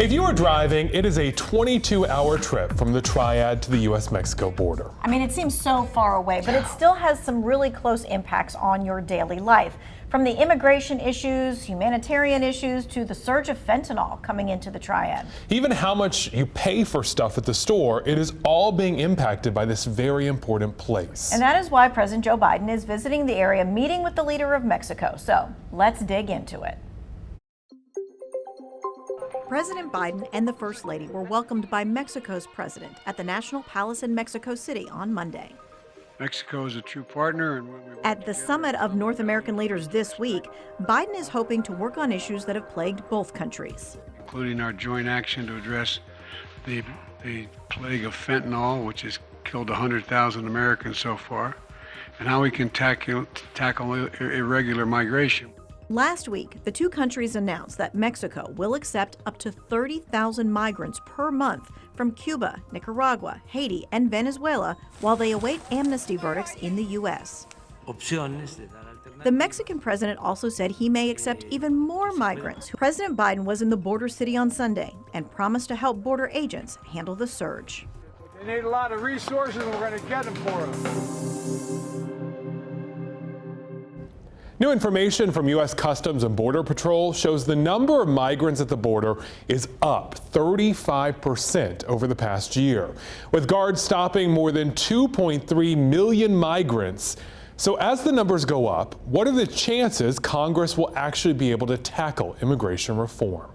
If you are driving, it is a 22-hour trip from the Triad to the U.S.-Mexico border. I mean, it seems so far away, but it still has some really close impacts on your daily life. From the immigration issues, humanitarian issues, to the surge of fentanyl coming into the Triad. Even how much you pay for stuff at the store, it is all being impacted by this very important place. And that is why President Joe Biden is visiting the area, meeting with the leader of Mexico. So let's dig into it. President Biden and the First Lady were welcomed by Mexico's president at the National Palace in Mexico City on Monday. Mexico is a true partner. And at the summit of North American leaders this week, Biden is hoping to work on issues that have plagued both countries, including our joint action to address the plague of fentanyl, which has killed 100,000 Americans so far, and how we can tackle irregular migration. Last week, the two countries announced that Mexico will accept up to 30,000 migrants per month from Cuba, Nicaragua, Haiti, and Venezuela while they await amnesty verdicts in the U.S. The Mexican president also said he may accept even more migrants. President Biden was in the border city on Sunday and promised to help border agents handle the surge. They need a lot of resources, and we're going to get them for them. New information from U.S. Customs and Border Patrol shows the number of migrants at the border is up 35% over the past year, with guards stopping more than 2.3 million migrants. So as the numbers go up, what are the chances Congress will actually be able to tackle immigration reform?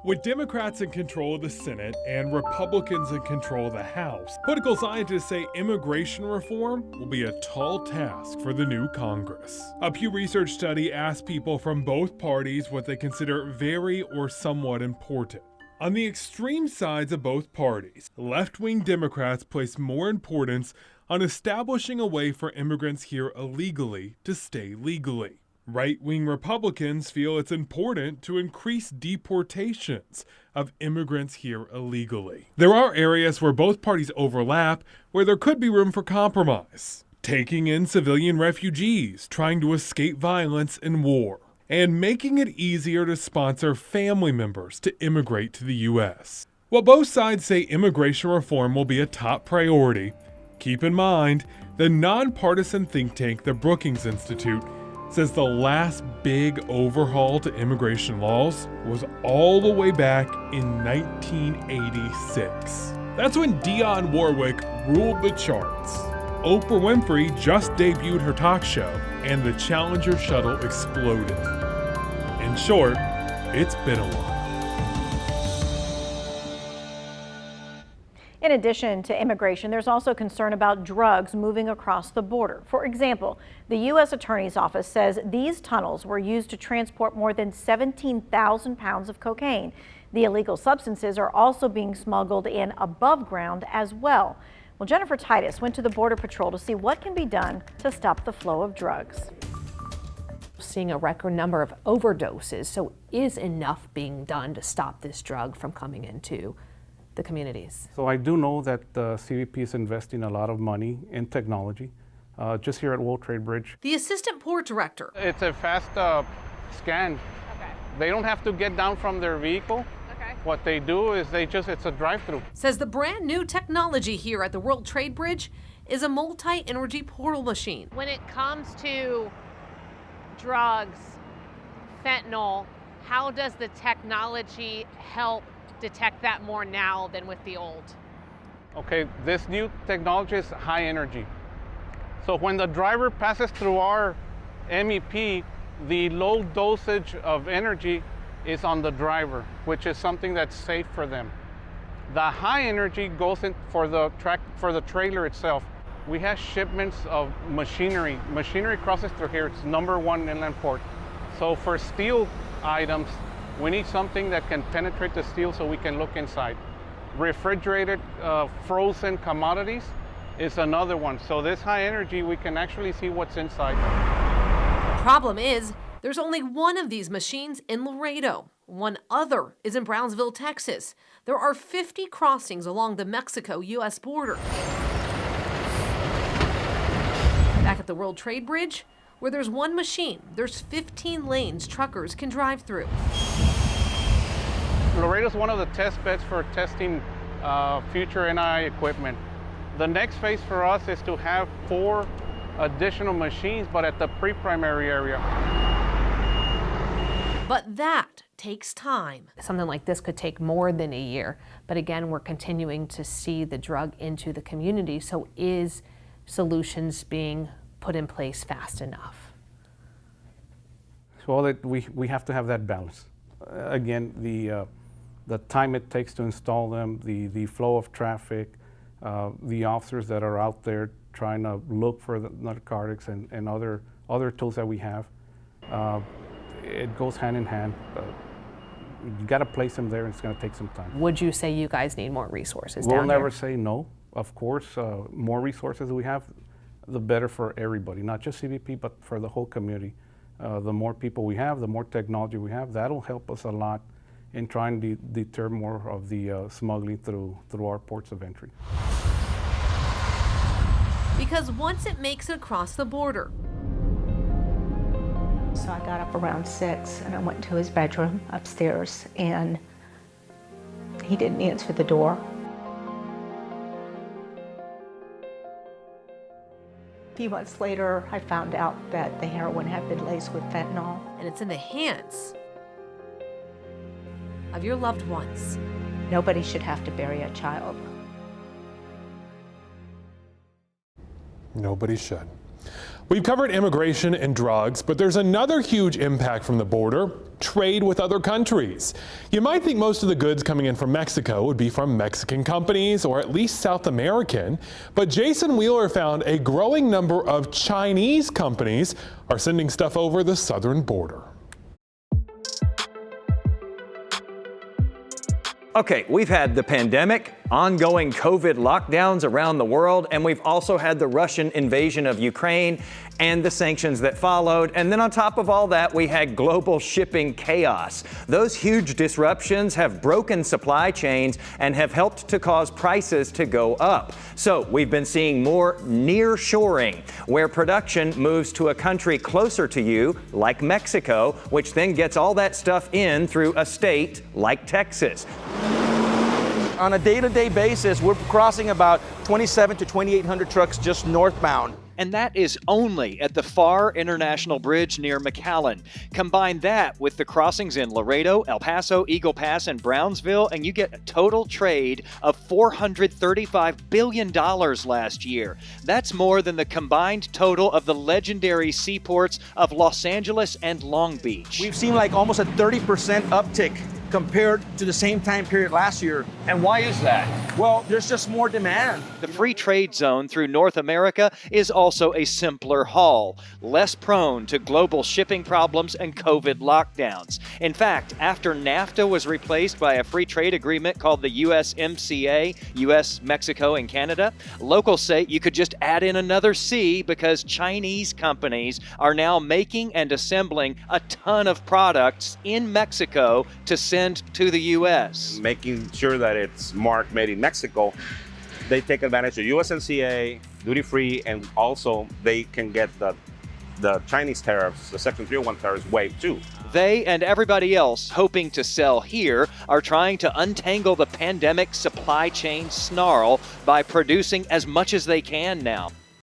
With Democrats in control of the Senate and Republicans in control of the House, political scientists say immigration reform will be a tall task for the new Congress. A Pew Research study asked people from both parties what they consider very or somewhat important. On the extreme sides of both parties, left-wing Democrats place more importance on establishing a way for immigrants here illegally to stay legally. Right-wing Republicans feel it's important to increase deportations of immigrants here illegally. There are areas where both parties overlap where there could be room for compromise. Taking in civilian refugees trying to escape violence and war, and making it easier to sponsor family members to immigrate to the U.S. While both sides say immigration reform will be a top priority, keep in mind the nonpartisan think tank, the Brookings Institute, says the last big overhaul to immigration laws was all the way back in 1986. That's when Dionne Warwick ruled the charts. Oprah Winfrey just debuted her talk show, and the Challenger shuttle exploded. In short, it's been a while. In addition to immigration, there's also concern about drugs moving across the border. For example, the U.S. Attorney's Office says these tunnels were used to transport more than 17,000 pounds of cocaine. The illegal substances are also being smuggled in above ground as well. Well, Jennifer Titus went to the Border Patrol to see what can be done to stop the flow of drugs. Seeing a record number of overdoses, so is enough being done to stop this drug from coming into the communities? So I do know that the CBP is investing a lot of money in technology. Just here at World Trade Bridge. The assistant port director. It's a fast scan. Okay. They don't have to get down from their vehicle. Okay. What they do is it's a drive-through. Says the brand new technology here at the World Trade Bridge is a multi-energy portal machine. When it comes to drugs, fentanyl, how does the technology help detect that more now than with the old? Okay, this new technology is high energy. So when the driver passes through our MEP, the low dosage of energy is on the driver, which is something that's safe for them. The high energy goes in for the trailer itself. We have shipments of machinery. Machinery crosses through here. It's #1 inland port. So for steel items, we need something that can penetrate the steel so we can look inside. Refrigerated, frozen commodities is another one. So this high energy, we can actually see what's inside. Problem is, there's only one of these machines in Laredo. One other is in Brownsville, Texas. There are 50 crossings along the Mexico-U.S. border. Back at the World Trade Bridge, Where there's one machine, there's 15 lanes truckers can drive through. Laredo's one of the test beds for testing future NI equipment. The next phase for us is to have 4 additional machines, but at the pre-primary area. But that takes time. Something like this could take more than a year. But again, we're continuing to see the drug into the community. So is solutions being put in place fast enough? So that we have to have that balance. Again, the time it takes to install them, the flow of traffic, the officers that are out there trying to look for the narcotics and other tools that we have. It goes hand in hand. You got to place them there, and it's going to take some time. Would you say you guys need more resources We'll down never here? say no. Of course, more resources we have, the better for everybody, not just CBP, but for the whole community. The more people we have, the more technology we have, that'll help us a lot in trying to deter more of the smuggling through our ports of entry. Because once it makes it across the border, So I got up around 6 and I went to his bedroom upstairs and he didn't answer the door. A few months later, I found out that the heroin had been laced with fentanyl. and it's in the hands of your loved ones. Nobody should have to bury a child. Nobody should. We've covered immigration and drugs, but there's another huge impact from the border: trade with other countries. You might think most of the goods coming in from Mexico would be from Mexican companies, or at least South American, but Jason Wheeler found a growing number of Chinese companies are sending stuff over the southern border. Okay, we've had the pandemic, ongoing COVID lockdowns around the world, and we've also had the Russian invasion of Ukraine and the sanctions that followed. And then on top of all that, we had global shipping chaos. Those huge disruptions have broken supply chains and have helped to cause prices to go up. So we've been seeing more near-shoring, where production moves to a country closer to you, like Mexico, which then gets all that stuff in through a state like Texas. On a day-to-day basis, we're crossing about 2,700 to 2,800 trucks just northbound. And that is only at the Pharr International Bridge near McAllen. Combine that with the crossings in Laredo, El Paso, Eagle Pass, and Brownsville, and you get a total trade of $435 billion last year. That's more than the combined total of the legendary seaports of Los Angeles and Long Beach. We've seen like almost a 30% uptick compared to the same time period last year. And why is that? Well, there's just more demand. The free trade zone through North America is also a simpler haul, less prone to global shipping problems and COVID lockdowns. In fact, after NAFTA was replaced by a free trade agreement called the USMCA, US, Mexico, and Canada, locals say you could just add in another C because Chinese companies are now making and assembling a ton of products in Mexico to send to the U.S. Making sure that it's marked made in Mexico, they take advantage of USMCA, duty-free, and also they can get the Chinese tariffs, the Section 301 tariffs waived too. They and everybody else hoping to sell here are trying to untangle the pandemic supply chain snarl by producing as much as they can now.